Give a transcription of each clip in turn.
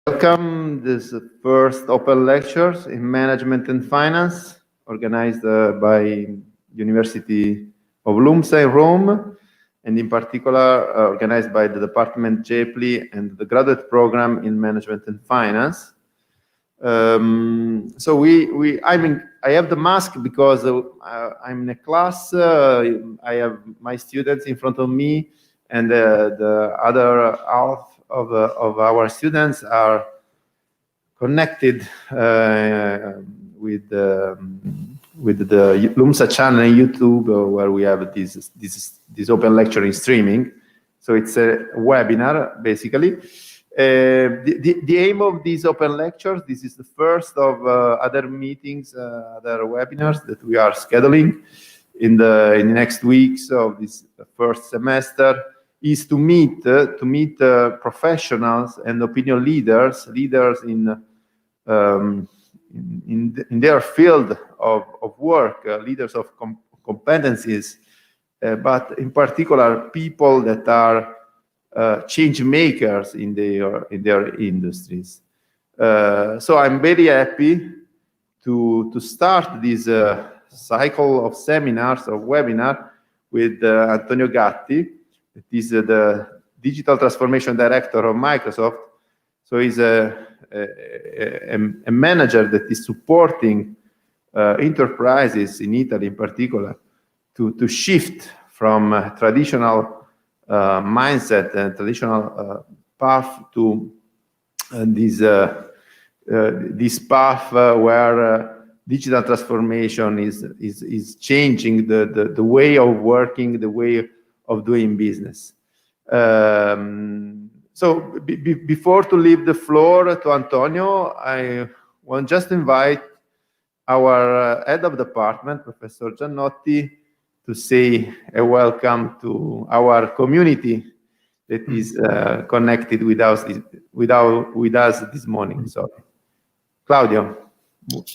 Welcome. This is the first open lectures in management and finance organized by University of LUMSA in Rome, and in particular organized by the Dipartimento GEPLI and the graduate program in management and finance. I have the mask because I'm in a class. I have my students in front of me, and the other half of our students are connected with the LUMSA channel on YouTube, where we have this open lecture in streaming. So it's a webinar, basically. The aim of these open lectures, this is the first of other meetings, other webinars that we are scheduling in the next weeks of this first semester, is to meet professionals and opinion leaders in their field of work, leaders of competencies, but in particular people that are change makers in their industries. So I'm very happy to start this cycle of seminars, of webinar, with Antonio Gatti. That is the Digital Transformation Director of Microsoft. So he's a manager that is supporting enterprises in Italy in particular to shift from traditional mindset and traditional path to this path where digital transformation is changing the way of working, the way of doing business. So before to leave the floor to Antonio, I want just to invite our head of department, Professor Giannotti, to say a welcome to our community that is connected with us this morning. So, Claudio,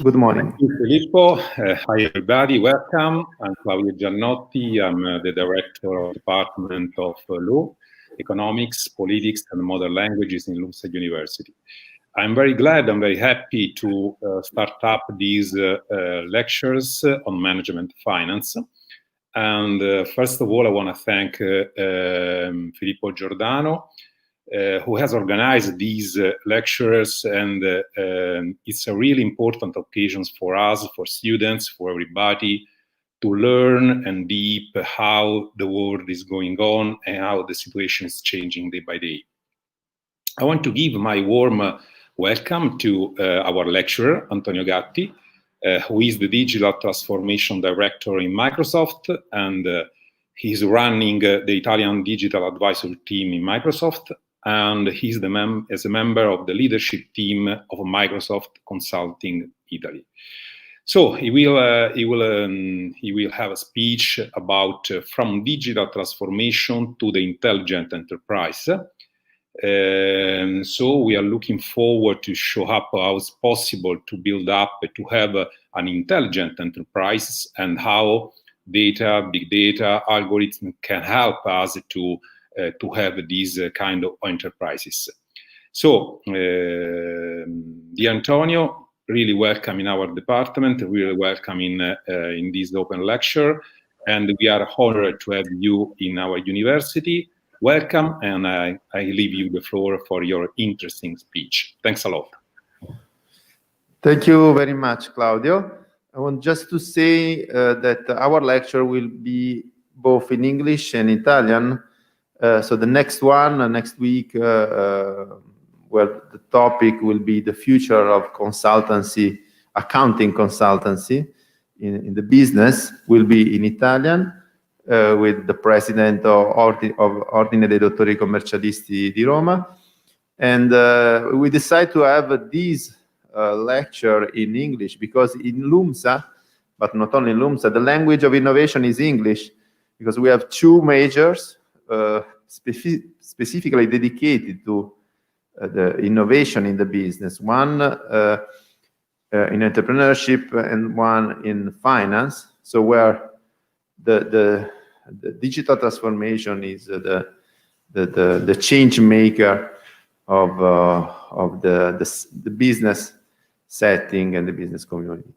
good morning. Thank you, Filippo. Hi, everybody. Welcome. I'm Claudio Giannotti. I'm the director of the Department of Law, Economics, Politics, and Modern Languages in LUMSA University. I'm very glad, I'm very happy to start up these lectures on management finance. And first of all, I want to thank Filippo Giordano, who has organized these lectures, and it's a really important occasion for us, for students, for everybody, to learn and deep how the world is going on and how the situation is changing day by day. I want to give my warm welcome to our lecturer, Antonio Gatti, who is the Digital Transformation Director in Microsoft, and he's running the Italian Digital Advisory Team in Microsoft, and he's as a member of the leadership team of Microsoft Consulting Italy. So he will have a speech about from digital transformation to the intelligent enterprise. So we are looking forward to show up how it's possible to build up, to have an intelligent enterprise, and how data, big data, algorithms can help us to have these kind of enterprises. So, dear Antonio, really welcome in our department, really welcome in this open lecture, and we are honored to have you in our university. Welcome, and I leave you the floor for your interesting speech. Thanks a lot. Thank you very much, Claudio. I want just to say that our lecture will be both in English and Italian. So the next one, next week, where the topic will be the future of consultancy, accounting consultancy in the business, will be in Italian. With the President of Ordine dei Dottori Commercialisti di Roma. And we decided to have this lecture in English because in LUMSA, but not only in LUMSA, the language of innovation is English, because we have two majors specifically dedicated to the innovation in the business. One in entrepreneurship and one in finance. So where the digital transformation is the change maker of the business setting and the business community.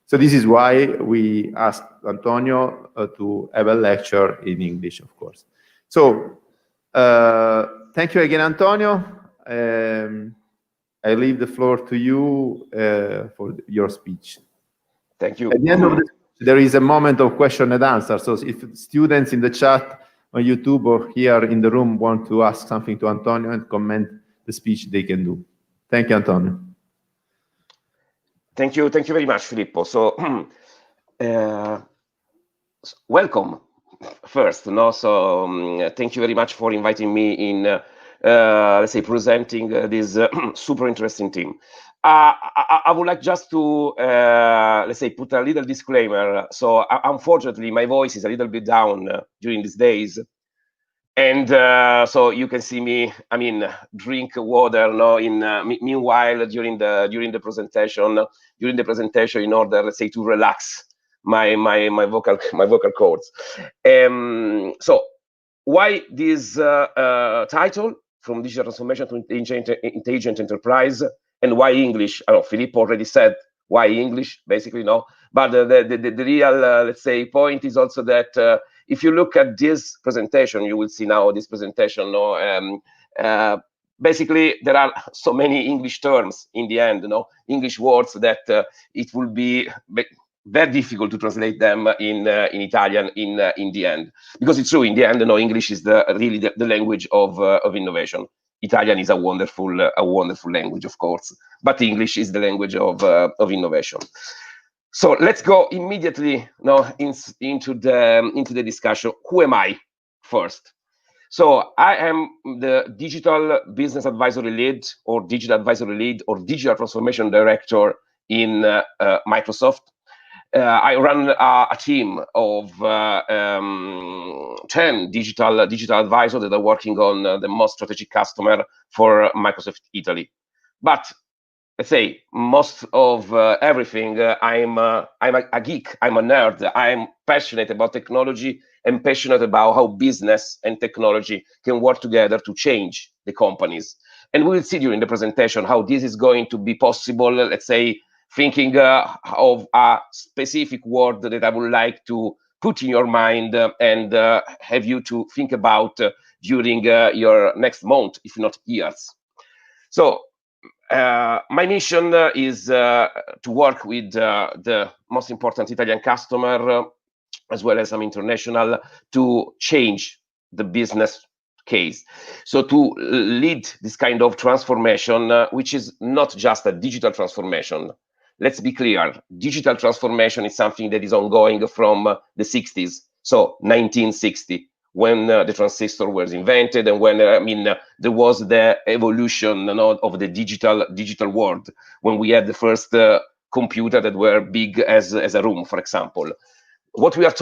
So this is why we asked Antonio to have a lecture in English, of course. So thank you again, Antonio. I leave the floor to you for your speech. Thank you. At the end of the speech, there is a moment of question and answer. So if students in the chat on YouTube or here in the room want to ask something to Antonio and comment the speech, they can do. Thank you, Antonio. Thank you very much, Filippo. So welcome first. No? So thank you very much for inviting me in, let's say, presenting this super interesting team. I would like just to, let's say, put a little disclaimer. So unfortunately, my voice is a little bit down during these days. And so you can see me, I mean, drink water. No, meanwhile, during the presentation, in order, let's say, to relax my vocal cords. So why this title, From Digital Transformation to Intelligent Enterprise, and why English? I don't know, Filippo already said why English, basically, no. But the real, let's say, point is also that if you look at this presentation, you will see now this presentation. No, basically, there are so many English terms in the end, no, English words that it will be very difficult to translate them in Italian in the end, because it's true. In the end, no, English is really the language of innovation. Italian is a wonderful language, of course, but English is the language of innovation. So let's go immediately now into the discussion. Who am I first? So I am the Digital Business Advisory Lead, or Digital Advisory Lead, or Digital Transformation Director in Microsoft. I run a team of 10 digital advisors that are working on the most strategic customer for Microsoft Italy. But let's say most of everything, I'm a geek, I'm a nerd, I'm passionate about technology and passionate about how business and technology can work together to change the companies. And we will see during the presentation how this is going to be possible, let's say, thinking of a specific word that I would like to put in your mind and have you to think about during your next month, if not years. So my mission is to work with the most important Italian customer, as well as some international, to change the business case. So to lead this kind of transformation, which is not just a digital transformation. Let's be clear, digital transformation is something that is ongoing from the 60s, so 1960, when the transistor was invented, and when there was the evolution, of the digital world, when we had the first computer that were big as a room, for example. What we are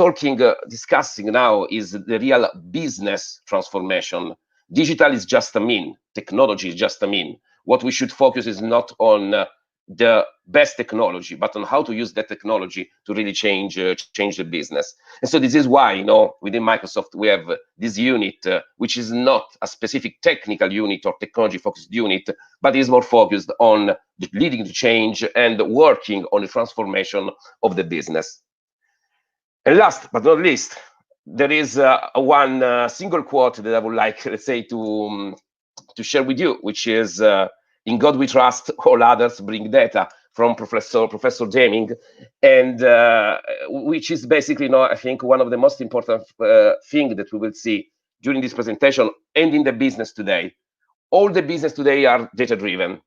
discussing now is the real business transformation. Digital is just a mean, technology is just a mean. What we should focus is not on the best technology, but on how to use that technology to really change the business. And so this is why, within Microsoft, we have this unit, which is not a specific technical unit or technology-focused unit, but is more focused on leading the change and working on the transformation of the business. And last but not least, there is one single quote that I would like, let's say, to share with you, which is, "In God we trust, all others bring data," from Professor Deming, and which is basically, I think, one of the most important things that we will see during this presentation and in the business today. All the business today are data-driven.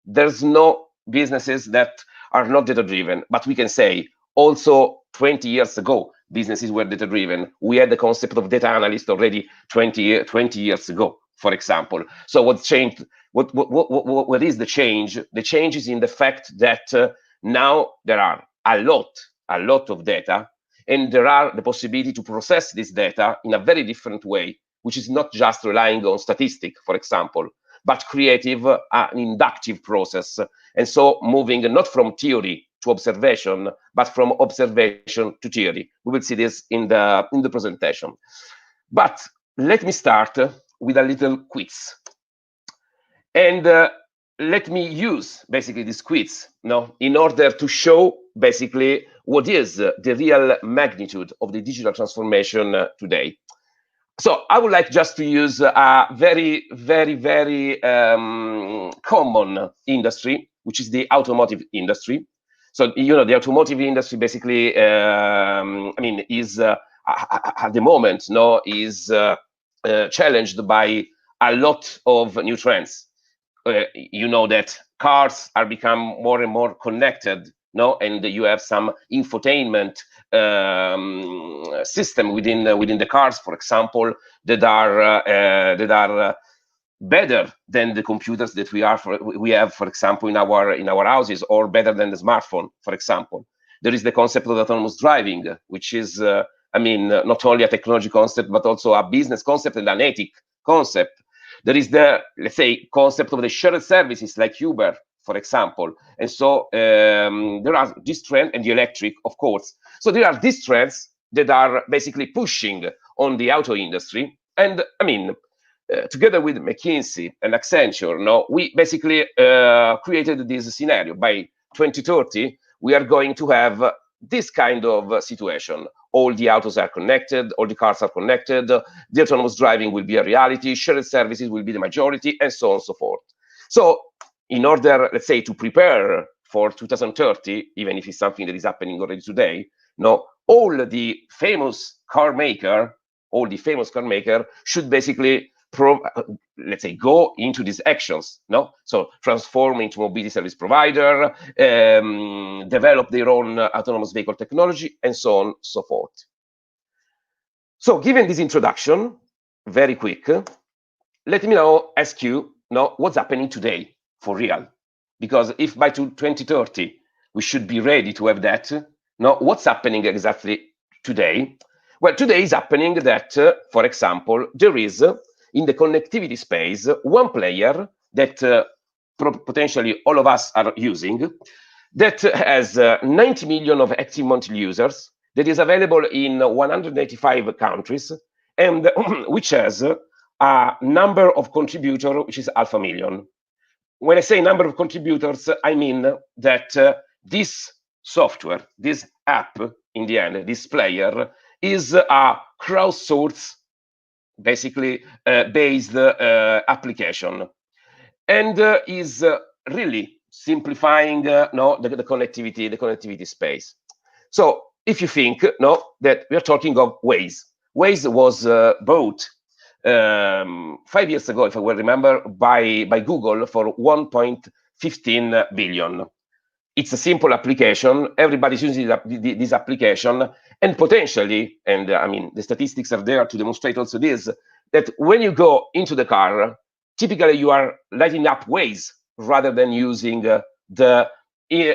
There's no businesses that are not data-driven, but we can say also 20 years ago, businesses were data-driven. We had the concept of data analyst already 20 years ago, for example. So what's changed? What is the change? The change is in the fact that now there are a lot of data, and there are the possibility to process this data in a very different way, which is not just relying on statistics, for example, but creative, an inductive process. And so moving not from theory to observation, but from observation to theory. We will see this in the presentation. But let me start with a little quiz. And let me use basically this quiz, in order to show basically what is the real magnitude of the digital transformation today. So I would like just to use a very, very, very common industry, which is the automotive industry. So, the automotive industry basically, is at the moment, is challenged by a lot of new trends. You know that cars are become more and more connected, and you have some infotainment system within the cars, for example, that are better than the computers that we have, for example, in our houses, or better than the smartphone, for example. There is the concept of autonomous driving, which is, not only a technology concept, but also a business concept and an ethic concept. There is the, let's say, concept of the shared services like Uber, for example. And so there are this trend, and the electric, of course. So there are these trends that are basically pushing on the auto industry. And together with McKinsey and Accenture, we basically created this scenario. By 2030, we are going to have this kind of situation. All the autos are connected, all the cars are connected, the autonomous driving will be a reality, shared services will be the majority, and so on and so forth. So in order, let's say, to prepare for 2030, even if it's something that is happening already today, all the famous car maker should basically let's say, go into these actions, So transform into mobility service provider, develop their own autonomous vehicle technology, and so on, so forth. So given this introduction, very quick, let me now ask you, what's happening today for real? Because if by 2030, we should be ready to have that, what's happening exactly today? Well, today is happening that, for example, there is, in the connectivity space, one player that potentially all of us are using, that has 90 million of active monthly users, that is available in 185 countries, and which has a number of contributors, which is 500,000. When I say number of contributors, I mean that this software, this app, in the end, this player, is a crowdsourced, basically based application, and is really simplifying the connectivity space. So if you think that we are talking of Waze was bought 5 years ago, if I will remember, by Google for 1.15 billion. It's a simple application. Everybody's using this application, and potentially, and the statistics are there to demonstrate also this, that when you go into the car, typically you are lighting up Waze rather than using the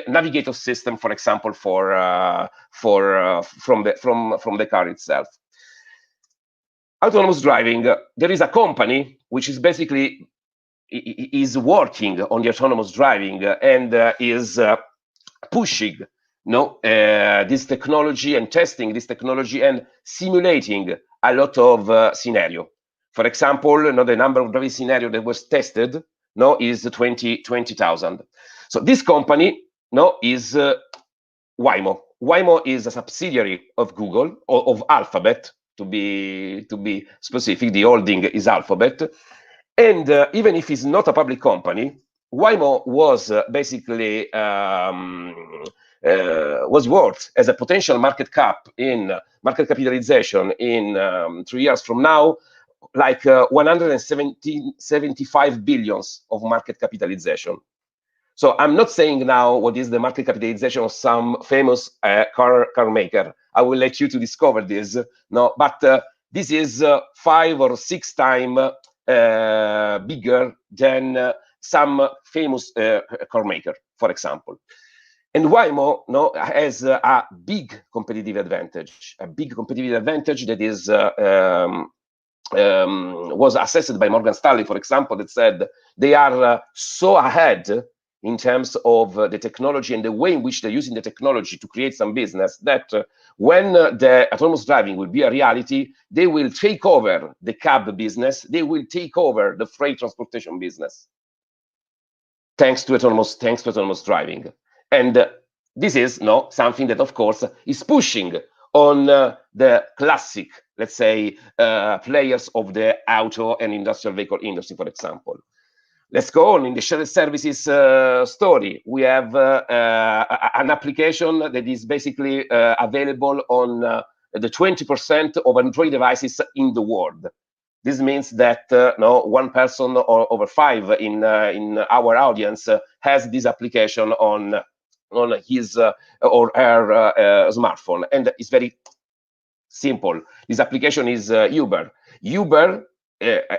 navigator system, for example, from the car itself. Autonomous driving, there is a company which is basically is working on the autonomous driving and is pushing this technology and testing this technology and simulating a lot of scenario. For example, the number of driving scenario that was tested is 20,000. So this company is Waymo. Waymo is a subsidiary of Google, or of Alphabet, to be specific. The holding is Alphabet, and even if it's not a public company, Waymo was basically was worth as a potential market capitalization in 3 years from now, like 175 billions of market capitalization. So I'm not saying now what is the market capitalization of some famous car maker. I will let you to discover this. But this is 5 or 6 times bigger than some famous car maker, for example. And Waymo has a big competitive advantage. A big competitive advantage that is was assessed by Morgan Stanley, for example, that said they are so ahead in terms of the technology and the way in which they're using the technology to create some business, that when the autonomous driving will be a reality, they will take over the cab business, they will take over the freight transportation business. thanks to autonomous driving. And this is something that, of course, is pushing on the classic, let's say, players of the auto and industrial vehicle industry, for example. Let's go on in the shared services story. We have an application that is basically available on the 20% of Android devices in the world. This means that one person or over 5 in our audience has this application on his or her smartphone, and it's very simple. This application is Uber. Uber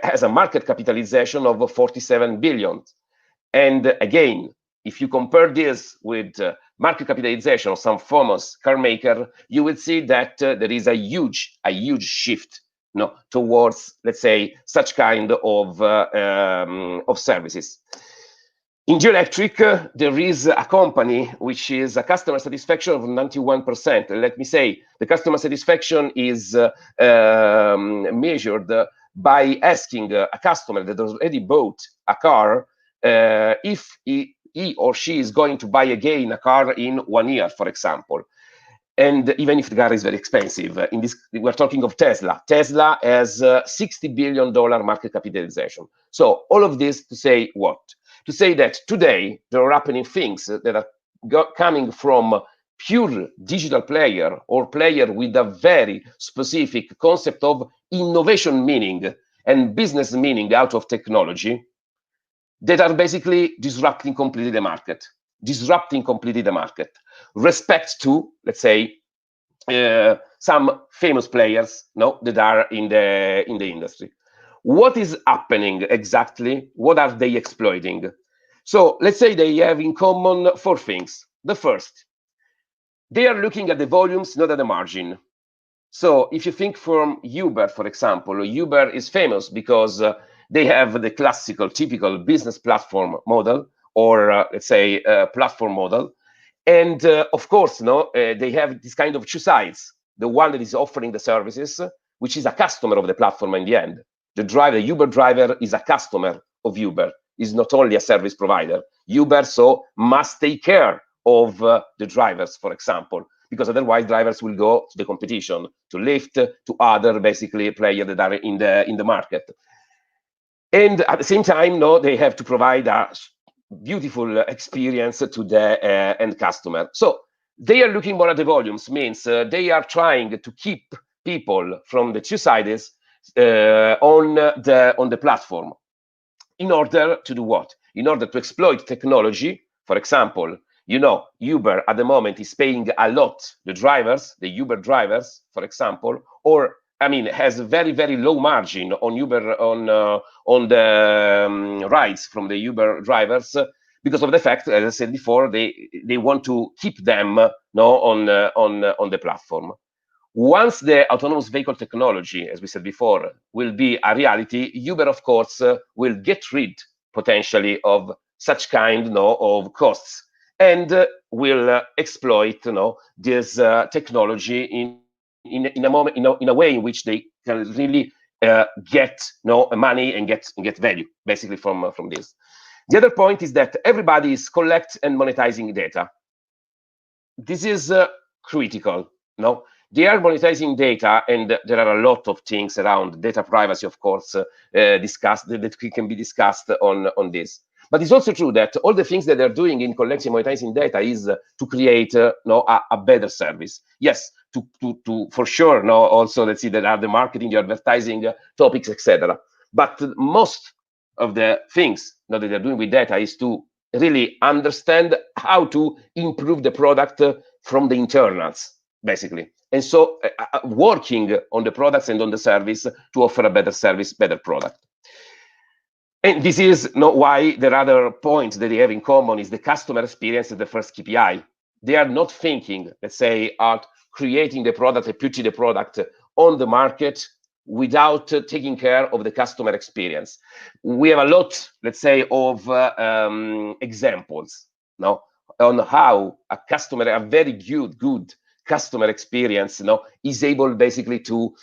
has a market capitalization of 47 billion. And again, if you compare this with market capitalization of some famous car maker, you will see that there is a huge shift towards, let's say, such kind of services. In Geoelectric, there is a company which is a customer satisfaction of 91%. Let me say, the customer satisfaction is measured by asking a customer that has already bought a car if he or she is going to buy again a car in 1 year, for example. And even if the car is very expensive, we're talking of Tesla. Tesla has $60 billion market capitalization. So all of this to say what? To say that today there are happening things that are coming from pure digital player or player with a very specific concept of innovation meaning and business meaning out of technology that are basically disrupting completely the market. Respect to, let's say, some famous players that are in the industry. What is happening exactly? What are they exploiting? So let's say they have in common 4 things. The first, they are looking at the volumes, not at the margin. So if you think from Uber, for example, Uber is famous because they have the classical, typical business platform model, or let's say platform model. And of course, they have this kind of 2 sides. The one that is offering the services, which is a customer of the platform in the end. The Uber driver is a customer of Uber, is not only a service provider. Uber so must take care of the drivers, for example, because otherwise drivers will go to the competition, to Lyft, to other basically players that are in the market. And at the same time, they have to provide a beautiful experience to the end customer. So they are looking more at the volumes, means they are trying to keep people from the 2 sides on the platform. In order to do what? In order to exploit technology. For example, Uber at the moment is paying a lot the drivers, the Uber drivers, for example, or has a very, very low margin on Uber on the rides from the Uber drivers because of the fact, as I said before, they want to keep them on the platform. Once the autonomous vehicle technology, as we said before, will be a reality, Uber, of course, will get rid potentially of such kind of costs and will exploit this technology in a way in which they can really get money and get value basically from this. The other point is that everybody is collecting and monetizing data. This is critical. They are monetizing data, and there are a lot of things around data privacy, of course, discussed that can be discussed on this. But it's also true that all the things that they're doing in collecting and monetizing data is to create a better service. Yes, to for sure. Also, let's see, there are the marketing, the advertising topics, etc. But most of the things that they're doing with data is to really understand how to improve the product from the internals, basically. And so working on the products and on the service to offer a better service, better product. And this is not why the other point that they have in common is the customer experience as the first KPI. They are not thinking, let's say, at creating the product and putting the product on the market without taking care of the customer experience. We have a lot, let's say, of examples on how a customer, a very good customer experience, is able basically to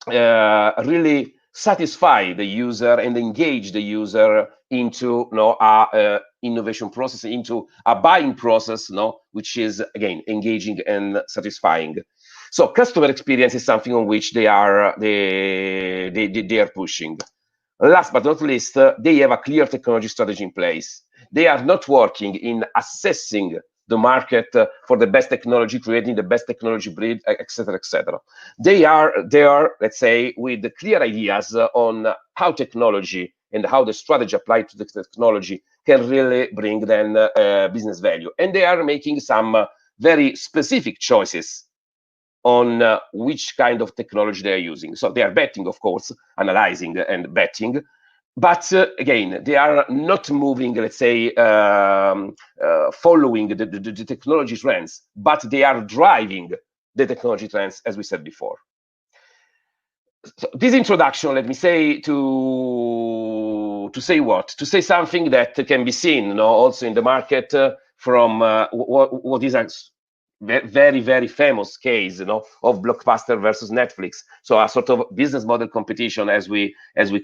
really satisfy the user and engage the user into a innovation process, into a buying process, which is again engaging and satisfying. So customer experience is something on which they are pushing. Last but not least, they have a clear technology strategy in place. They are not working in assessing the market for the best technology, creating the best technology breed, etc., etc. They are, let's say, with the clear ideas on how technology and how the strategy applied to the technology can really bring then business value. And they are making some very specific choices on which kind of technology they are using. So they are betting, of course, analyzing and betting. But again, they are not moving, let's say, following the technology trends, but they are driving the technology trends, as we said before. So this introduction, let me say, to say what? To say something that can be seen also in the market from what is a very, very famous case of Blockbuster versus Netflix. So a sort of business model competition, as we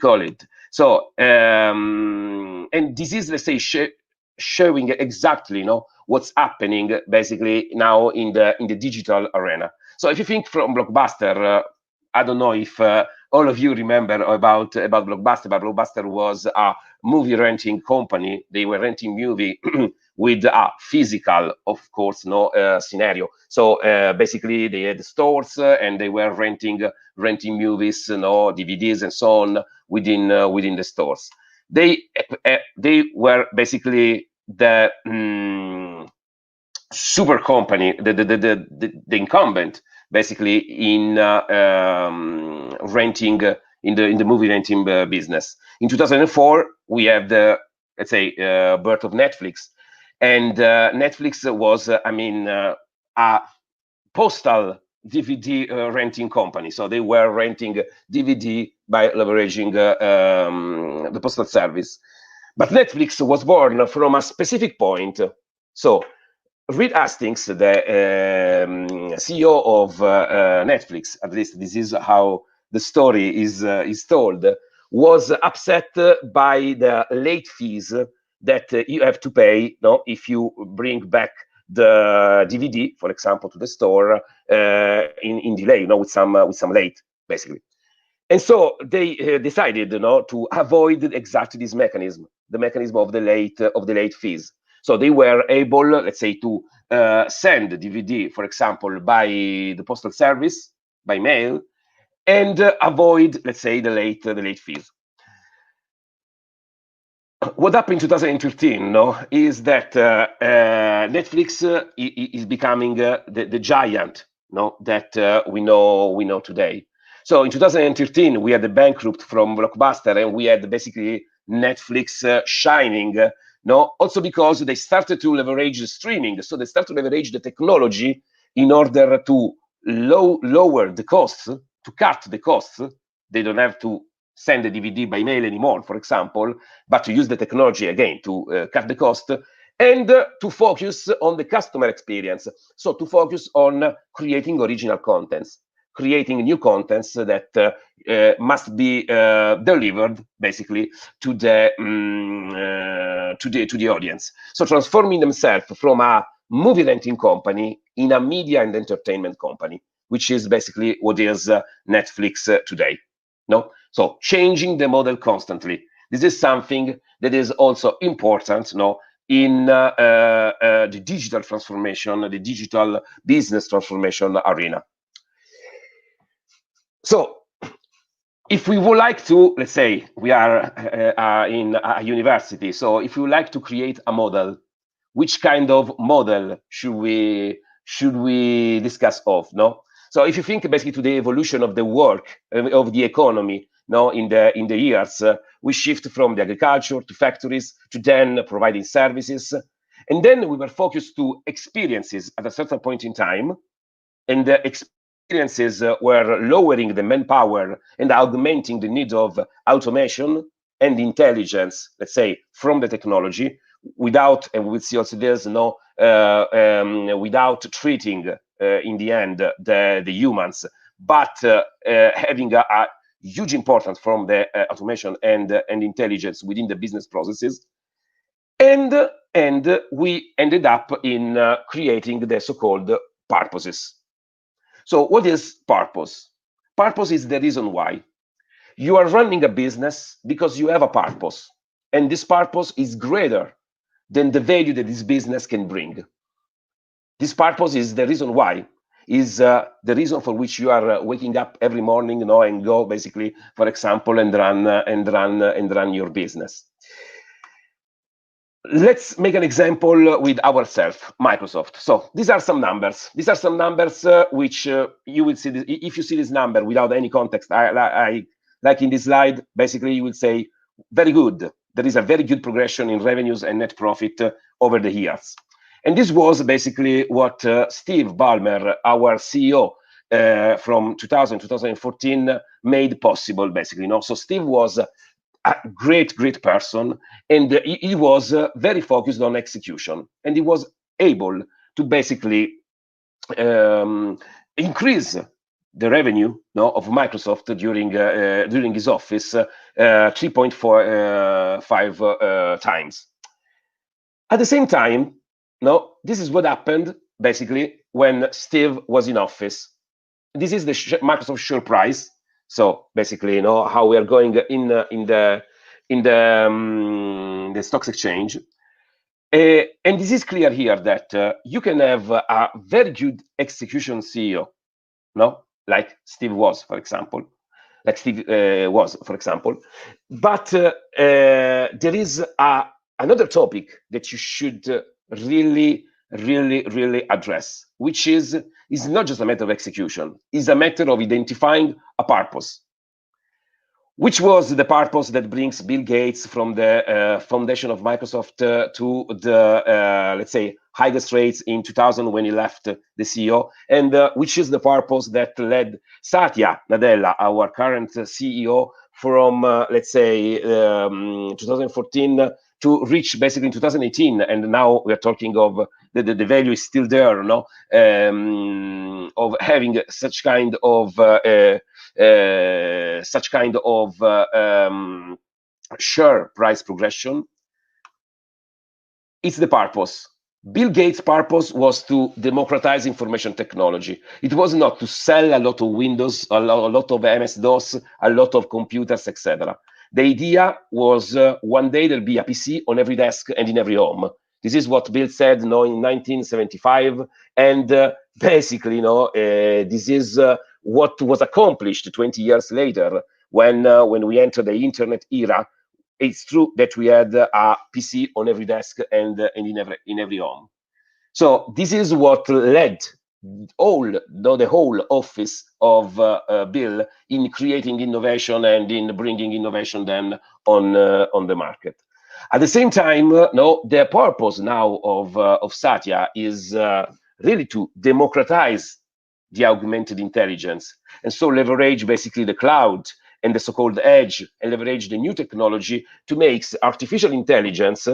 call it. So and this is, let's say, showing exactly what's happening basically now in the digital arena. So if you think from Blockbuster, I don't know if all of you remember about Blockbuster, but Blockbuster was a movie renting company. They were renting movie with a physical, of course, scenario. So basically, they had stores and they were renting movies, DVDs and so on within the stores. They were basically the super company, the incumbent, basically in renting in the movie renting business. In 2004, we have the, let's say, birth of Netflix. And Netflix was, a postal DVD renting company. So they were renting DVD by leveraging the postal service. But Netflix was born from a specific point. So Reed Hastings, the CEO of Netflix, at least this is how the story is told, was upset by the late fees that you have to pay if you bring back the DVD, for example, to the store in delay, with some late, basically. And so they decided to avoid exactly this mechanism, the mechanism of the late fees. So they were able, let's say, to send the DVD, for example, by the postal service, by mail, and avoid, let's say, the late fees. What happened in 2013 is that Netflix is becoming the giant that we know today. So in 2013, we had the bankrupt from Blockbuster, and we had basically Netflix shining. Also because they started to leverage the streaming. So they started to leverage the technology in order to lower the costs, to cut the costs. They don't have to send the DVD by mail anymore, for example, but to use the technology again to cut the cost and to focus on the customer experience. So to focus on creating original contents, creating new contents that must be delivered basically to the audience. So transforming themselves from a movie renting company in a media and entertainment company, which is basically what is Netflix today. So changing the model constantly. This is something that is also important in the digital transformation, the digital business transformation arena. So if we would like to, let's say, we are in a university, so if we would like to create a model, which kind of model should we discuss of? So if you think basically to the evolution of the work of the economy, in the years, we shift from the agriculture to factories to then providing services, and then we were focused to experiences at a certain point in time, and the experiences were lowering the manpower and augmenting the need of automation and intelligence, let's say, from the technology, without, and we will see also there's without treating in the end the humans, but having a huge importance from the automation and intelligence within the business processes. And we ended up in creating the so-called purposes. So what is purpose? Purpose is the reason why. You are running a business because you have a purpose, and this purpose is greater than the value that this business can bring. This purpose is the reason why, is the reason for which you are waking up every morning, and go basically, for example, and run your business. Let's make an example with ourselves, Microsoft. So these are some numbers. These are some numbers which you will see. If you see this number without any context, I like in this slide, basically you will say, very good. There is a very good progression in revenues and net profit over the years. And this was basically what Steve Ballmer, our CEO, from 2014, made possible, basically. So Steve was a great person, and he was very focused on execution, and he was able to basically increase the revenue of Microsoft during his office 3.45 times. At the same time, this is what happened basically when Steve was in office. This is the Microsoft share price. So basically, how we are going in the stocks exchange. And this is clear here that you can have a very good execution CEO, like Steve was, for example, but there is another topic that you should really address, which is not just a matter of execution, it's a matter of identifying a purpose. Which was the purpose that brings Bill Gates from the foundation of Microsoft to the, let's say, highest rates in 2000 when he left the CEO, and which is the purpose that led Satya Nadella, our current CEO, from, let's say, 2014 to reach basically in 2018, and now we are talking of the value is still there, of having such kind of share price progression. It's the purpose. Bill Gates' purpose was to democratize information technology. It was not to sell a lot of Windows, a lot of MS-DOS, a lot of computers, etc. The idea was one day there'll be a PC on every desk and in every home. This is what Bill said in 1975, and basically, this is what was accomplished 20 years later when we entered the internet era. It's true that we had a PC on every desk and in every home. So this is what led the whole office of Bill in creating innovation and in bringing innovation then on the market. At the same time, the purpose now of Satya is really to democratize the augmented intelligence, and so leverage basically the cloud and the so-called edge, and leverage the new technology to make artificial intelligence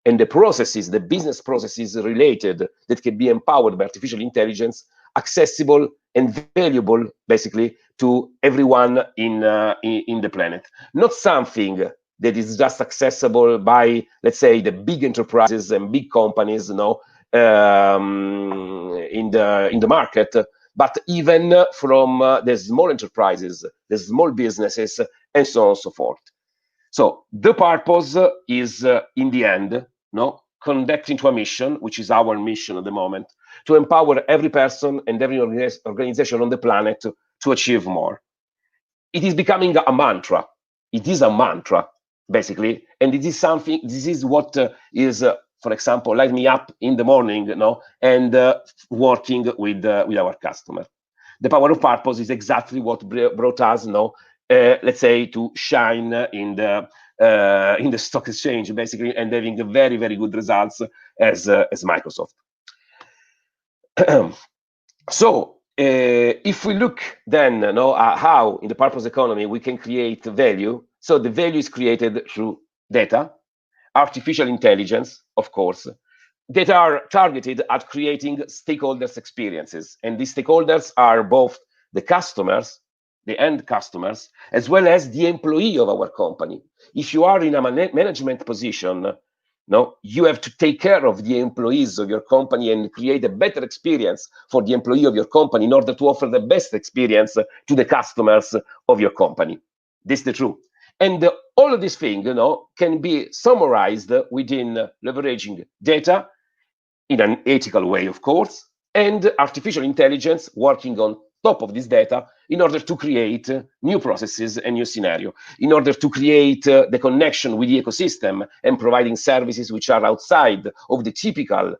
and the processes, the business processes related that can be empowered by artificial intelligence, accessible and valuable basically to everyone in the planet. Not something that is just accessible by, let's say, the big enterprises and big companies, in the market, but even from the small enterprises, the small businesses, and so on and so forth. So the purpose is, in the end, connecting to a mission, which is our mission at the moment, to empower every person and every organization on the planet to achieve more. It is becoming a mantra. It is a mantra, basically, and it is something. This is what is, for example, light me up in the morning, and working with our customer. The power of purpose is exactly what brought us, let's say, to shine in the stock exchange, basically, and having very good results as Microsoft. So if we look then, at how in the purpose economy we can create value. So the value is created through data, artificial intelligence, of course, that are targeted at creating stakeholders' experiences. And these stakeholders are both the customers the end customers, as well as the employee of our company. If you are in a management position, no, you have to take care of the employees of your company and create a better experience for the employee of your company in order to offer the best experience to the customers of your company. This is the truth. And all of these things, can be summarized within leveraging data in an ethical way, of course, and artificial intelligence working on top of this data in order to create new processes and new scenario, in order to create the connection with the ecosystem and providing services which are outside of the typical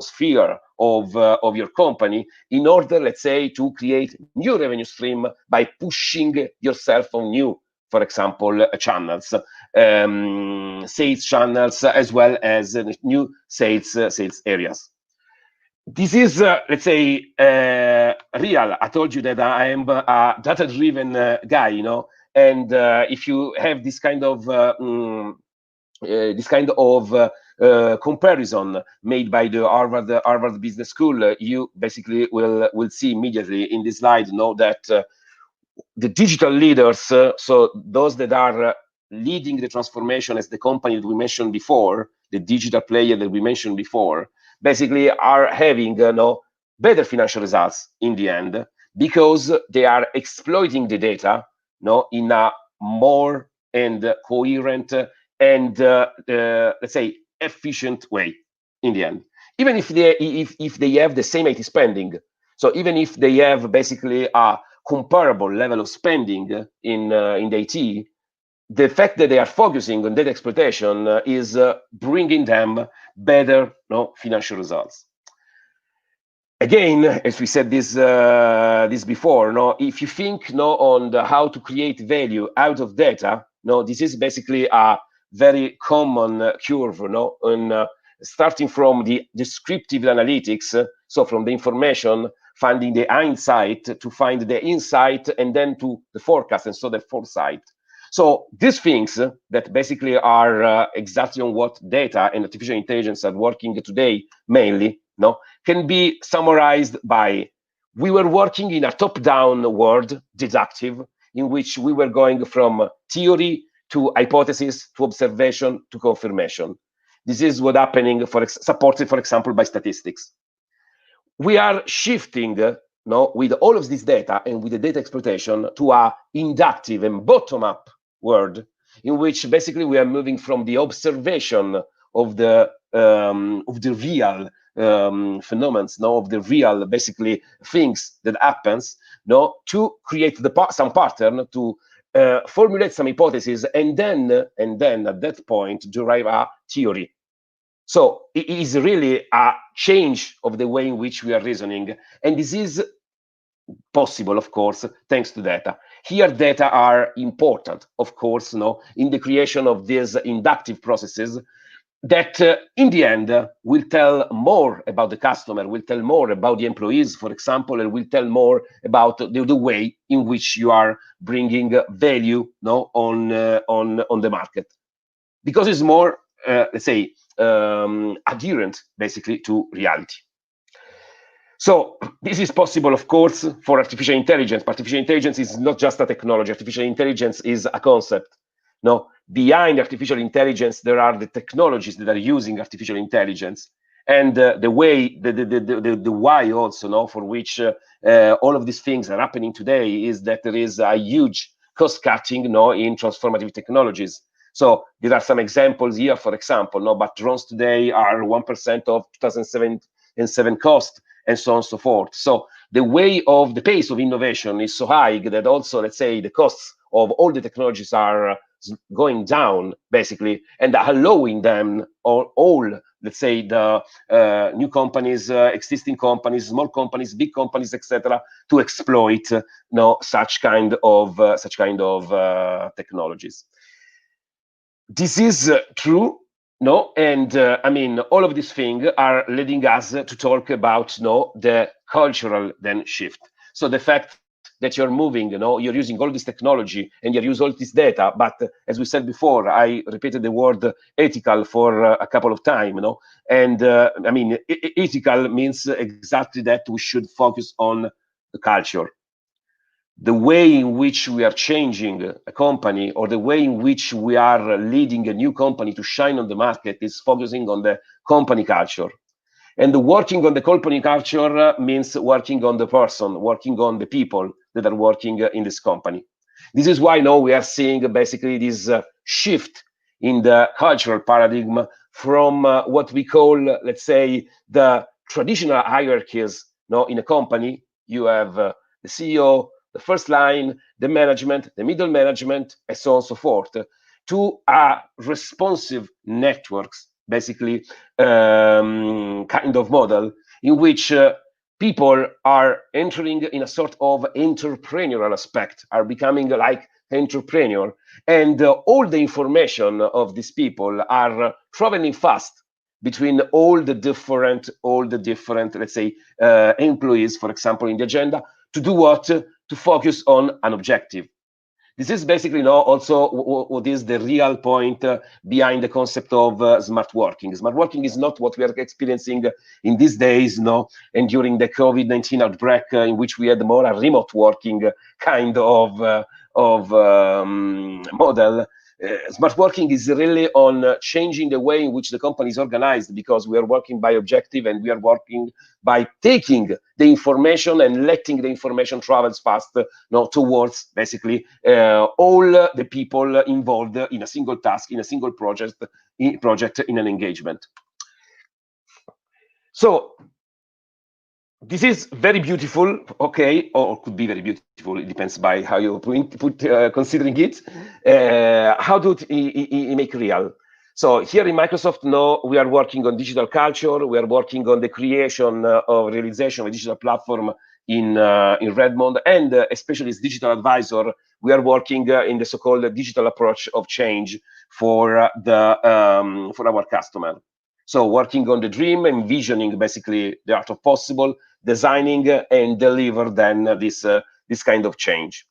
sphere of your company, in order, let's say, to create new revenue stream by pushing yourself on new, for example, channels, sales channels, as well as new sales areas. This is, let's say, real. I told you that I am a data-driven guy, and if you have this kind of comparison made by the Harvard Business School, you basically will see immediately in this slide, that the digital leaders, so those that are leading the transformation as the company that we mentioned before, the digital player that we mentioned before, basically are having better financial results in the end, because they are exploiting the data in a more and coherent and let's say efficient way in the end. Even if they have the same IT spending, so even if they have basically a comparable level of spending in the IT, the fact that they are focusing on data exploitation is bringing them better financial results. Again, as we said this before, if you think on how to create value out of data, this is basically a very common curve, starting from the descriptive analytics, so from the information, finding the hindsight to find the insight, and then to the forecast, and so the foresight. So these things that basically are exactly on what data and artificial intelligence are working today mainly, can be summarized by: we were working in a top-down world, deductive, in which we were going from theory to hypothesis to observation to confirmation. This is what's happening, supported, for example, by statistics. We are shifting with all of this data and with the data exploitation to a inductive and bottom-up world, in which basically we are moving from the observation of the real phenomena, of the real basically things that happens, to create some pattern, to formulate some hypotheses, and then at that point derive a theory. So it is really a change of the way in which we are reasoning, and this is possible, of course, thanks to data. Here, data are important, of course, in the creation of these inductive processes that, in the end, will tell more about the customer, will tell more about the employees, for example, and will tell more about the way in which you are bringing value, on the market, because it's more, let's say, adherent, basically, to reality. So this is possible, of course, for artificial intelligence. Artificial intelligence is not just a technology. Artificial intelligence is a concept. Behind artificial intelligence, there are the technologies that are using artificial intelligence, and the way, the why also, for which all of these things are happening today, is that there is a huge cost cutting, in transformative technologies. So there are some examples here, for example, but drones today are 1% of 2007 cost, and so on and so forth. So the pace of innovation is so high that also, let's say, the costs of all the technologies are going down, basically, and allowing them all, let's say, the new companies, existing companies, small companies, big companies, etc., to exploit such kind of technologies. This is true. And I mean, all of these things are leading us to talk about the cultural shift. So the fact that you're moving, you're using all this technology and you're using all this data, but as we said before, I repeated the word ethical for a couple of times, and I mean, ethical means exactly that we should focus on the culture. the way in which we are changing a company, or the way in which we are leading a new company to shine on the market, is focusing on the company culture. And the working on the company culture means working on the person, working on the people that are working in this company. This is why now we are seeing basically this shift in the cultural paradigm from what we call, let's say, the traditional hierarchies. In a company, you have the CEO, the first line, the management, the middle management, and so on and so forth, to responsive networks, basically, kind of model in which people are entering in a sort of entrepreneurial aspect, are becoming like entrepreneur, and all the information of these people are traveling fast between all the different, let's say, employees, for example, in the agenda, to do what? To focus on an objective. This is basically now also what is the real point behind the concept of smart working. Smart working is not what we are experiencing in these days, and during the COVID-19 outbreak, in which we had more a remote working kind of model. Smart working is really on changing the way in which the company is organized, because we are working by objective, and we are working by taking the information and letting the information travel fast towards basically all the people involved in a single task, in a single project, in an engagement. So this is very beautiful, okay, or could be very beautiful. It depends by how you put considering it. How do it make real? So here in Microsoft, now we are working on digital culture. We are working on the creation of realization of a digital platform in Redmond, and especially as digital advisor, we are working in the so-called digital approach of change for our customer. So working on the dream, envisioning basically the art of possible, designing and deliver then this kind of change.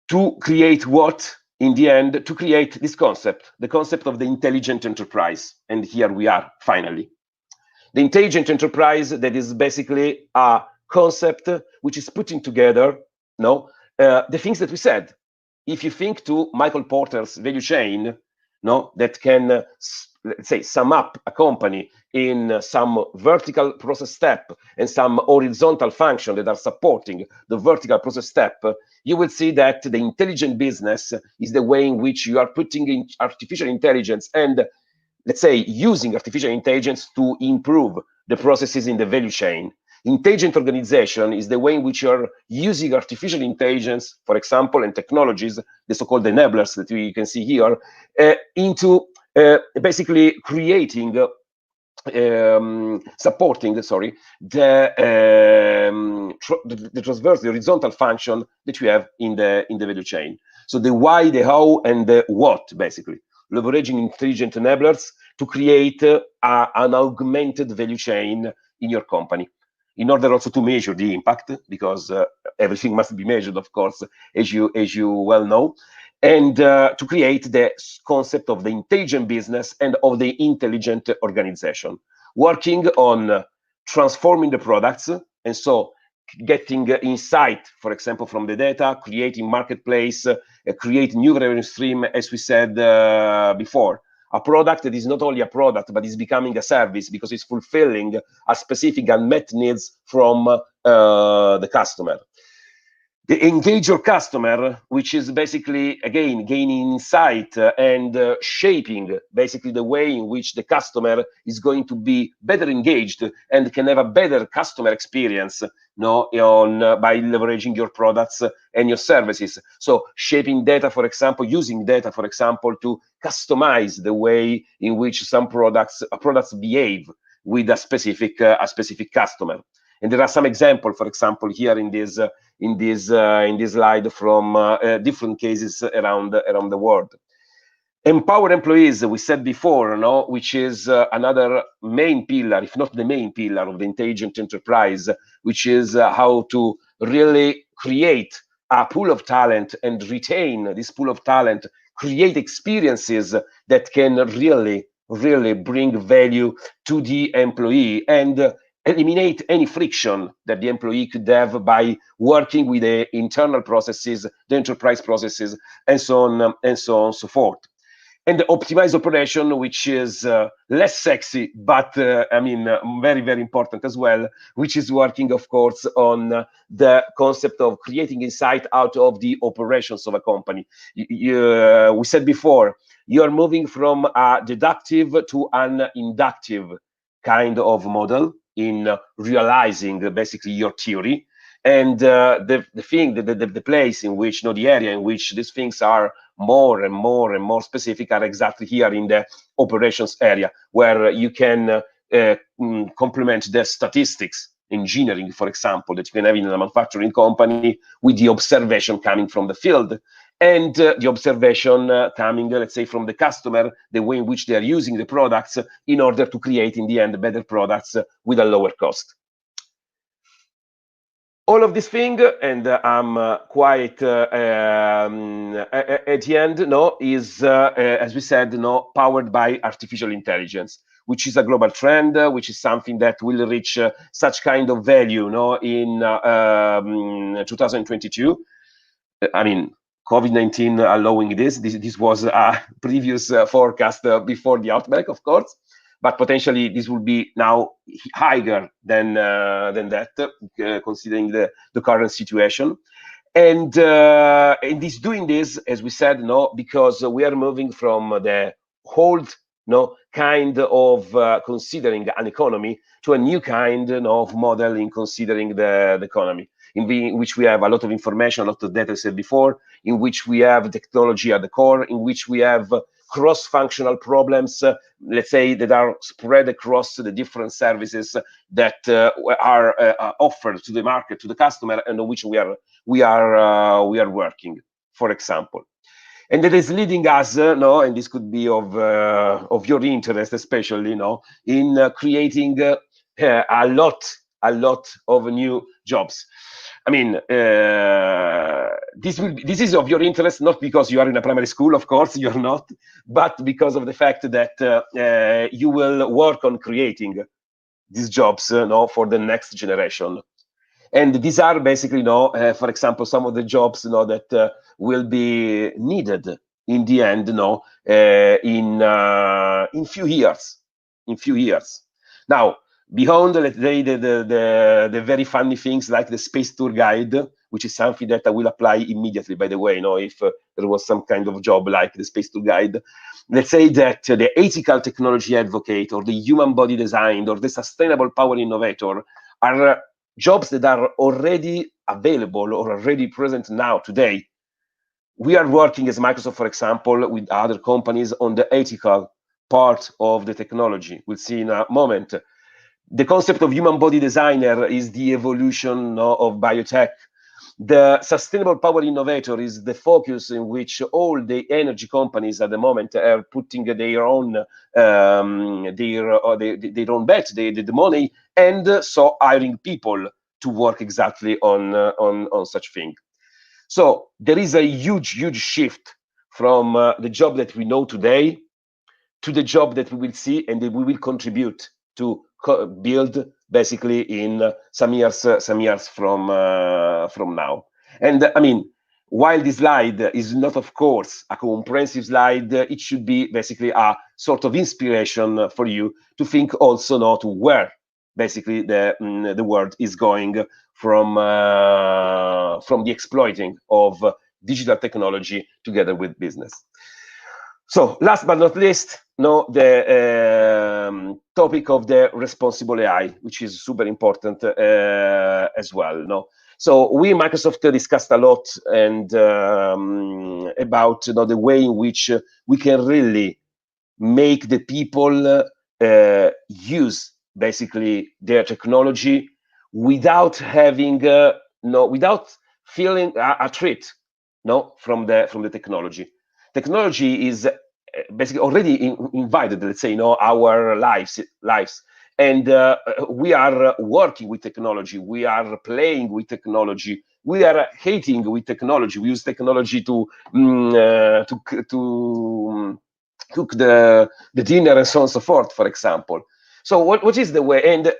To create what? In the end, to create this concept, the concept of the intelligent enterprise. And here we are, finally. The intelligent enterprise, that is basically a concept which is putting together the things that we said. If you think to Michael Porter's value chain, that can, let's say, sum up a company in some vertical process step and some horizontal function that are supporting the vertical process step, you will see that the intelligent business is the way in which you are putting in artificial intelligence and, let's say, using artificial intelligence to improve the processes in the value chain. Intelligent organization is the way in which you're using artificial intelligence, for example, and technologies, the so-called enablers that we can see here, into basically creating, supporting, the transverse, the horizontal function that we have in the value chain. So the why, the how, and the what, basically. Leveraging intelligent enablers to create an augmented value chain in your company, in order also to measure the impact, because everything must be measured, of course, as you well know, and to create the concept of the intelligent business and of the intelligent organization, working on transforming the products, and so getting insight, for example, from the data, creating marketplace, create new revenue stream, as we said before. A product that is not only a product, but is becoming a service because it's fulfilling a specific unmet needs from the customer. The engage your customer, which is basically, again, gaining insight and shaping basically the way in which the customer is going to be better engaged and can have a better customer experience by leveraging your products and your services. So shaping data, for example, using data, for example, to customize the way in which some products behave with a specific customer. And there are some examples, for example, here in this slide from different cases around the world. Empower employees, we said before, which is another main pillar, if not the main pillar, of the intelligent enterprise, which is how to really create a pool of talent and retain this pool of talent, create experiences that can really bring value to the employee, and eliminate any friction that the employee could have by working with the internal processes, the enterprise processes, and so on and so forth. And the optimized operation, which is less sexy, but very, very important as well, which is working, of course, on the concept of creating insight out of the operations of a company. We said before, you are moving from a deductive to an inductive kind of model in realizing basically your theory. And the place in which, the area in which these things are more and more specific are exactly here in the operations area, where you can complement the statistics, engineering, for example, that you can have in a manufacturing company with the observation coming from the field, and the observation coming, let's say, from the customer, the way in which they are using the products in order to create, in the end, better products with a lower cost. All of this thing, and I'm quite at the end, is, as we said, powered by artificial intelligence, which is a global trend, which is something that will reach such kind of value, in 2022. I mean, COVID-19 allowing this was a previous forecast before the outbreak, of course. But potentially this will be now higher than that, considering the current situation. And is doing this, as we said, because we are moving from the old kind of considering an economy to a new kind of model in considering the economy, in which we have a lot of information, a lot of data, said before, in which we have technology at the core, in which we have cross-functional problems, let's say, that are spread across the different services that are offered to the market, to the customer, and on which we are working, for example. And that is leading us, and this could be of your interest, especially, in creating a lot of new jobs. I mean, this is of your interest, not because you are in a primary school, of course, you're not, but because of the fact that you will work on creating these jobs for the next generation. And these are basically, for example, some of the jobs that will be needed in the end, in few years. Now, beyond, let's say, the very funny things like the space tour guide, which is something that I will apply immediately, by the way, if there was some kind of job like the space tour guide. Let's say that the ethical technology advocate, or the human body design, or the sustainable power innovator are jobs that are already available or already present now, today. We are working as Microsoft, for example, with other companies on the ethical part of the technology. We'll see in a moment. The concept of human body designer is the evolution of biotech. The sustainable power innovator is the focus in which all the energy companies at the moment are putting their own bet, the money, and so hiring people to work exactly on such thing. So there is a huge shift from the job that we know today to the job that we will see and that we will contribute to build basically in some years from now. And I mean, while this slide is not, of course, a comprehensive slide, it should be basically a sort of inspiration for you to think also to where basically the world is going from the exploiting of digital technology together with business. So last but not least, the topic of the responsible AI, which is super important as well. So we, Microsoft, discussed a lot and about the way in which we can really make the people use basically their technology without having without feeling a threat from the technology. Technology is basically already invited, let's say, our lives, and we are working with technology. We are playing with technology. We are hating with technology. We use technology to cook the dinner and so on and so forth, for example. So what is the way? And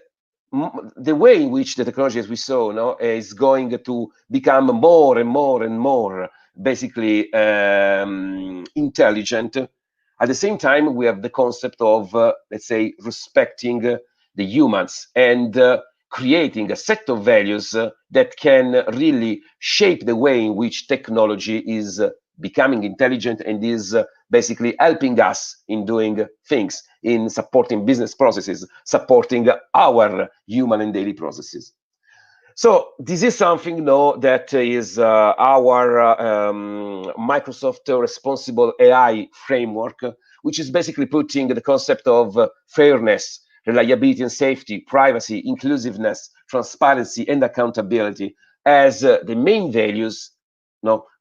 the way in which the technology, as we saw, is going to become more and more and more basically intelligent. At the same time, we have the concept of, let's say, respecting the humans and creating a set of values that can really shape the way in which technology is becoming intelligent and is basically helping us in doing things, in supporting business processes, supporting our human and daily processes. So this is something that is our Microsoft Responsible AI framework, which is basically putting the concept of fairness, reliability and safety, privacy, inclusiveness, transparency, and accountability as the main values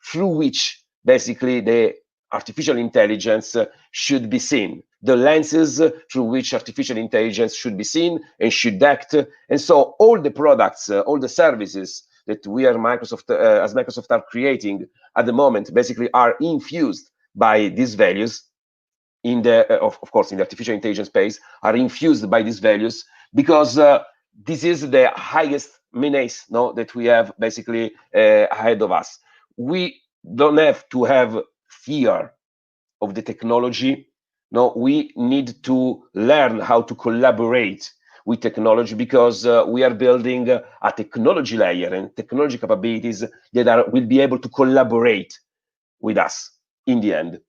through which basically the artificial intelligence should be seen, the lenses through which artificial intelligence should be seen and should act. And so all the products, all the services that we are Microsoft, as Microsoft are creating at the moment basically are infused by these values in the, of course, in the artificial intelligence space, are infused by these values because this is the highest menace that we have basically ahead of us. We don't have to have fear of the technology. No, we need to learn how to collaborate with technology because we are building a technology layer and technology capabilities that will be able to collaborate with us in the end.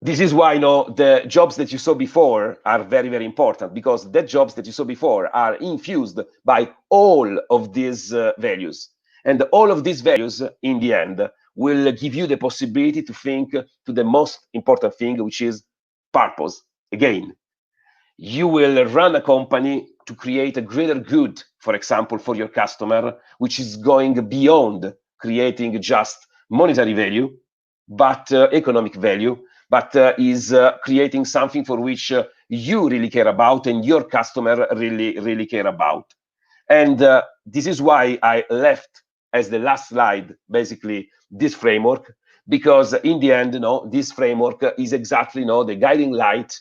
This is why the jobs that you saw before are very, very important, because the jobs that you saw before are infused by all of these values. And all of these values, in the end, will give you the possibility to think to the most important thing, which is purpose. Again, you will run a company to create a greater good, for example, for your customer, which is going beyond creating just monetary value, but economic value, but is creating something for which you really care about and your customer really, really care about. And this is why I left as the last slide, basically, this framework, because in the end, this framework is exactly the guiding light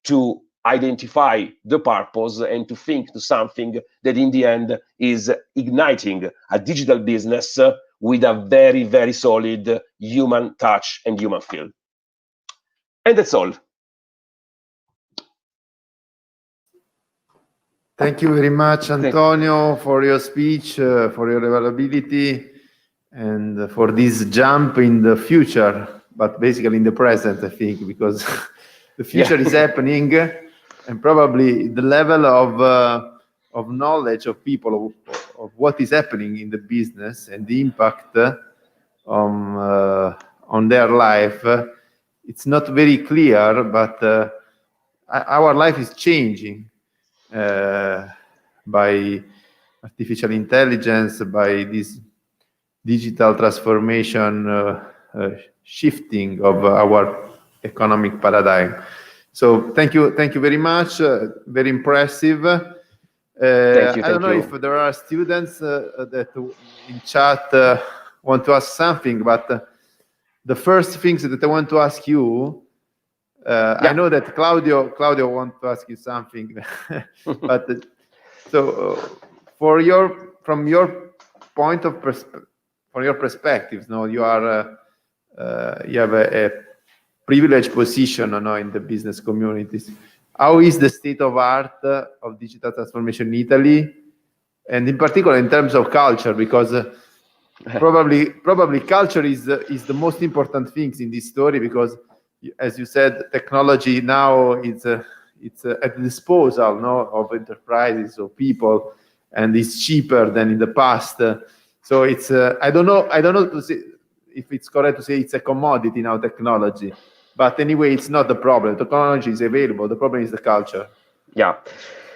to identify the purpose and to think to something that in the end is igniting a digital business with a very, very solid human touch and human feel. And that's all. Thank you very much, Antonio, for your speech, for your availability, and for this jump in the future, but basically in the present, I think, because the future is happening, and probably the level of knowledge of people of what is happening in the business and the impact on their life, it's not very clear, but our life is changing by artificial intelligence, by this digital transformation, shifting of our economic paradigm. So thank you very much. Very impressive. I don't know if there are students that in chat want to ask something, but the first things that I want to ask you, I know that Claudio wants to ask you something, but so from your point of from your perspective, you are you have a privileged position, in the business communities. How is the state of art of digital transformation in Italy, and in particular in terms of culture? Because probably culture is the most important things in this story, because as you said, technology now it's at the disposal of enterprises or people, and it's cheaper than in the past. So it's I don't know to say if it's correct to say it's a commodity now, technology. But anyway, it's not the problem. Technology is available. The problem is the culture. Yeah.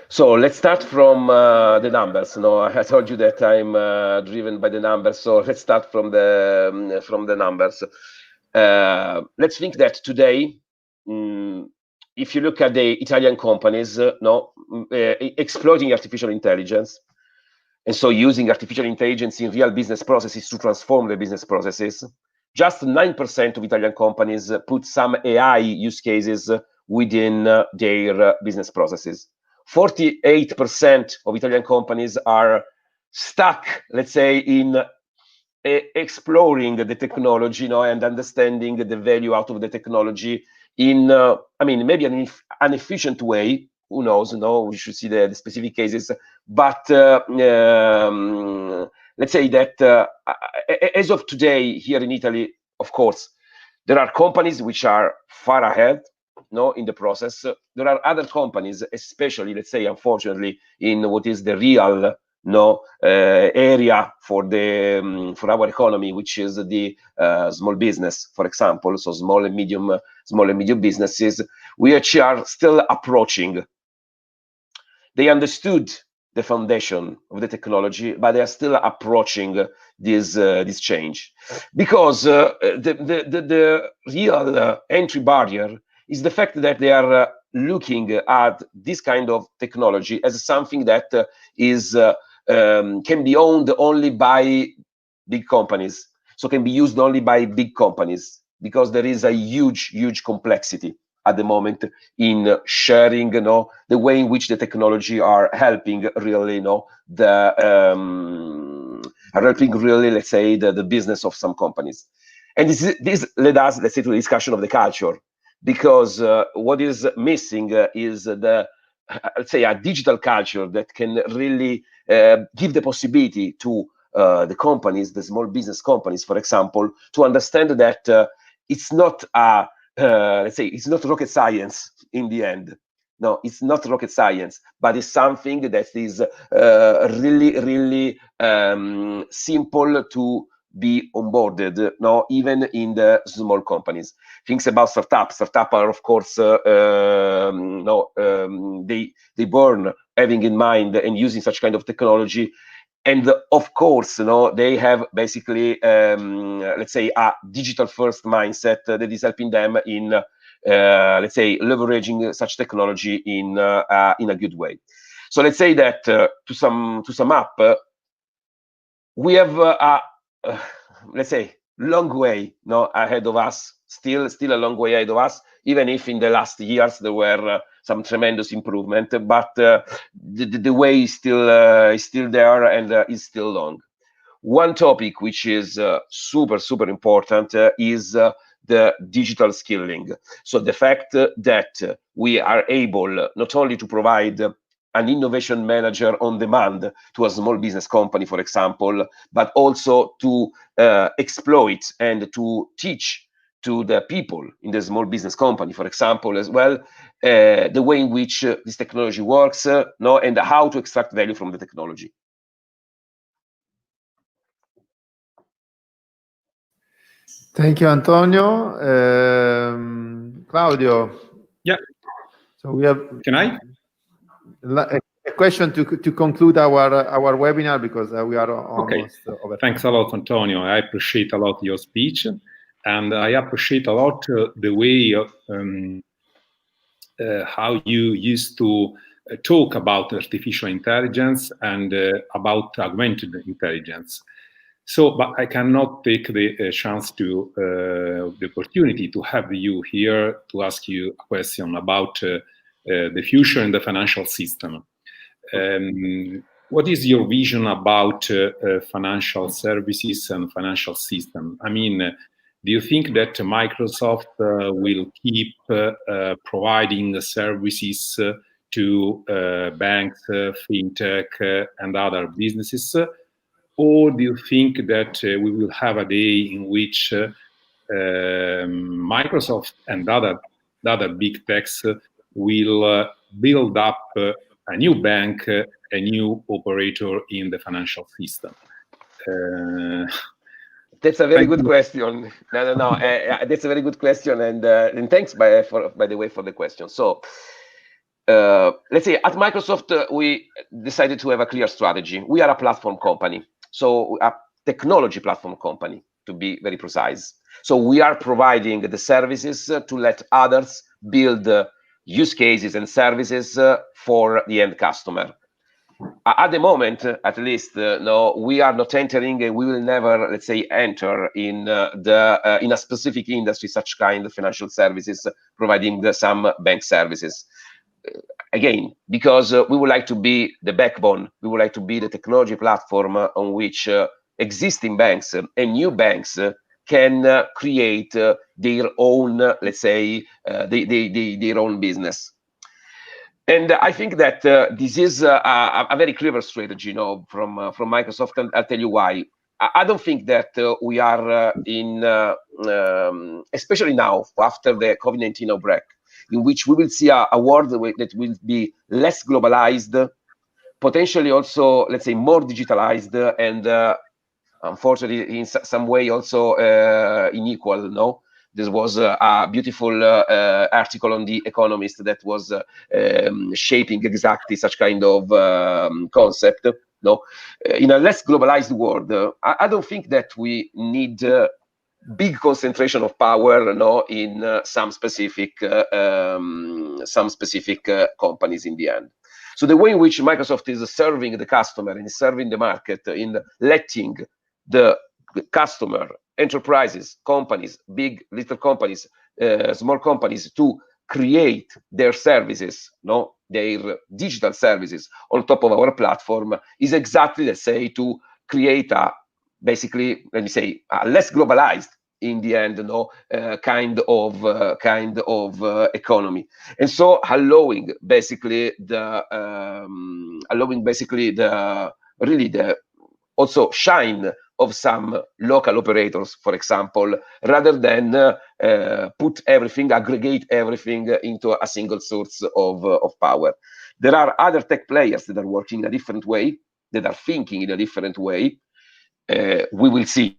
So let's start from the numbers. I told you that I'm driven by the numbers. So let's start from the numbers. Let's think that today, if you look at the Italian companies, exploiting artificial intelligence, and so using artificial intelligence in real business processes to transform the business processes, just 9% of Italian companies put some AI use cases within their business processes. 48% of Italian companies are stuck, let's say, in exploring the technology, and understanding the value out of the technology in, I mean, maybe an efficient way. Who knows? We should see the specific cases. But let's say that as of today, here in Italy, of course, there are companies which are far ahead, in the process. There are other companies, especially, let's say, unfortunately, in what is the real area for our economy, which is the small business, for example. So small and medium businesses, which are still approaching. They understood the foundation of the technology, but they are still approaching this change, because the real entry barrier is the fact that they are looking at this kind of technology as something that is can be owned only by big companies, so can be used only by big companies, because there is a huge complexity at the moment in sharing, the way in which the technology are helping really, let's say, the business of some companies. And this led us, let's say, to the discussion of the culture, because what is missing is let's say, a digital culture that can really give the possibility to the companies, the small business companies, for example, to understand that it's not let's say, it's not rocket science in the end. No, it's not rocket science, but it's something that is really simple to be onboarded, even in the small companies. Things about startups are, of course, they burn having in mind and using such kind of technology. And of course, they have basically, let's say, a digital first mindset that is helping them in, let's say, leveraging such technology in a good way. So let's say that to sum up, we have let's say, long way ahead of us. Still a long way ahead of us, even if in the last years there were some tremendous improvement, but the way is still there, and is still long. One topic which is super important is the digital skilling. So the fact that we are able not only to provide an innovation manager on demand to a small business company, for example, but also to exploit and to teach to the people in the small business company, for example, as well, the way in which this technology works, and how to extract value from the technology. Thank you, Antonio. Claudio. Yeah. So we have. Can I? A question to conclude our webinar, because we are almost over. Thanks a lot, Antonio. I appreciate a lot your speech, and I appreciate a lot the way how you used to talk about artificial intelligence and about augmented intelligence. So, but I cannot take the chance to the opportunity to have you here to ask you a question about the future in the financial system. What is your vision about financial services and financial system? I mean, do you think that Microsoft will keep providing the services to banks, fintech, and other businesses? Or do you think that we will have a day in which Microsoft and other big techs will build up a new bank, a new operator in the financial system? That's a very good question. No. That's a very good question, and thanks by the way for the question. So let's say at Microsoft we decided to have a clear strategy. We are a platform company, so a technology platform company, to be very precise. So we are providing the services to let others build use cases and services for the end customer. At the moment, at least, no, we are not entering, and we will never, let's say, enter in in a specific industry, such kind of financial services, providing some bank services. again, because we would like to be the backbone, we would like to be the technology platform on which existing banks and new banks can create their own, let's say, their own business. And I think that this is a very clever strategy, you know, from Microsoft, and I'll tell you why. I don't think that we are especially now after the COVID-19 outbreak, in which we will see a world that will be less globalized, potentially also, let's say, more digitalized, and unfortunately, in some way also unequal. No, this was a beautiful article on The Economist that was shaping exactly such kind of concept. No, in a less globalized world, I don't think that we need big concentration of power, no, in some specific companies in the end. So the way in which Microsoft is serving the customer and serving the market in letting the customer, enterprises, companies, big, little companies, small companies, to create their services, no, their digital services on top of our platform is exactly, let's say, to create a, basically, let me say, a less globalized, in the end, no, kind of economy, and so allowing basically the really the also shine of some local operators, for example, rather than put everything, aggregate everything into a single source of power. There are other tech players that are working in a different way, that are thinking in a different way. We will see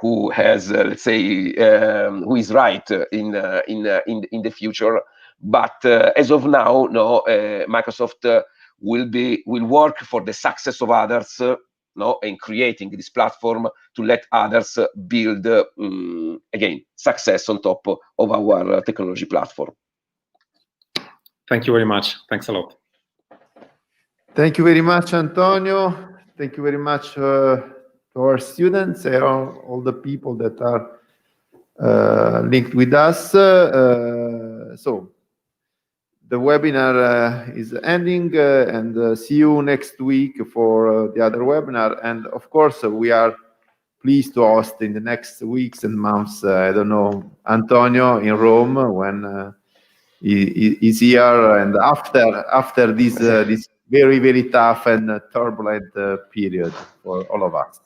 who has, let's say, who is right in the future. But as of now, no, Microsoft will work for the success of others, no, in creating this platform to let others build again success on top of our technology platform. Thank you very much. Thanks a lot. Thank you very much, Antonio. Thank you very much to our students and all the people that are linked with us. So the webinar is ending, and see you next week for the other webinar. And of course, we are pleased to host in the next weeks and months, I don't know, Antonio in Rome when he's here, and after this this very, very tough and turbulent period for all of us.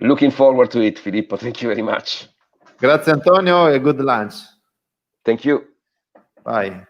Looking forward to it, Filippo. Thank you very much. Grazie, Antonio, and good lunch. Thank you. Bye.